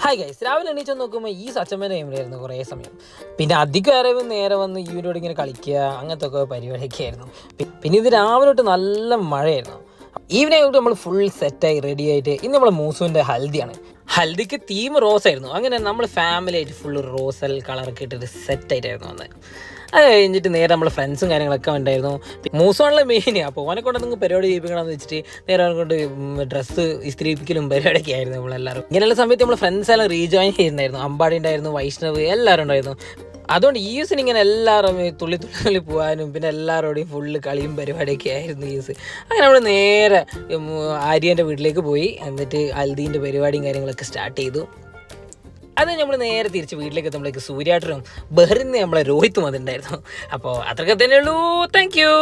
Hi guys, രാവിലെ എണീച്ച് നോക്കുമ്പോൾ ഈ സച്ചമ്മേനെ ആയിരുന്നു കുറേ സമയം. പിന്നെ അധികം അറിവ് നേരെ വന്ന് ഇവരോട് ഇങ്ങനെ കളിക്കുക, അങ്ങനത്തെ ഒക്കെ പരിപാടിയൊക്കെ ആയിരുന്നു. പിന്നെ ഇത് രാവിലെ തൊട്ട് നല്ല മഴയായിരുന്നു. ഈവനിങ് ആയിട്ട് നമ്മൾ ഫുൾ സെറ്റായി റെഡി ആയിട്ട് ഇന്ന് നമ്മൾ മൂസുവിൻ്റെ ഹൽദിയാണ്. ഹൽദിക്ക് തീം റോസ് ആയിരുന്നു. അങ്ങനെ നമ്മൾ ഫാമിലി ആയിട്ട് ഫുള്ള് റോസൽ കളറൊക്കെ ഇട്ടിട്ട് സെറ്റായിട്ടായിരുന്നു വന്നത്. അത് കഴിഞ്ഞിട്ട് നേരെ നമ്മൾ ഫ്രണ്ട്സും കാര്യങ്ങളൊക്കെ ഉണ്ടായിരുന്നു. മൂസമാണല്ലോ മെയിൻ. അപ്പോൾ ഓനെ കൊണ്ട് നിങ്ങൾ പരിപാടി ചെയ്യിപ്പിക്കണമെന്ന് വെച്ചിട്ട് നേരെ അവനെ കൊണ്ട് ഡ്രസ്സ് ഇസ്ത്രീപ്പിക്കലും പരിപാടിയൊക്കെ ആയിരുന്നു നമ്മളെല്ലാവരും. ഇങ്ങനെയുള്ള സമയത്ത് നമ്മൾ ഫ്രണ്ട്സ് എല്ലാം റീജോയിൻ ചെയ്യുന്നുണ്ടായിരുന്നു. അമ്പാടി ഉണ്ടായിരുന്നു, വൈഷ്ണവ് എല്ലാവരും ഉണ്ടായിരുന്നു. അതുകൊണ്ട് ഈ യൂസിന് ഇങ്ങനെ എല്ലാവരും തുള്ളി പോകാനും പിന്നെ എല്ലാവരോടെയും ഫുള്ള് കളിയും പരിപാടിയൊക്കെ ആയിരുന്നു ഈ യൂസ്. അങ്ങനെ നമ്മൾ നേരെ ആര്യൻ്റെ വീട്ടിലേക്ക് പോയി. എന്നിട്ട് ഹൽദീൻ്റെ പരിപാടിയും കാര്യങ്ങളൊക്കെ സ്റ്റാർട്ട് ചെയ്തു. അത് നമ്മൾ നേരെ തിരിച്ച് വീട്ടിലേക്ക് എത്തുമ്പോഴേക്ക് സൂര്യാട്ടനും ബഹ്റിന്ന് നമ്മളെ രോഹിത്തും അതുണ്ടായിരുന്നു. അപ്പോൾ അത്രയൊക്കെ തന്നെ ഉള്ളൂ. Thank you.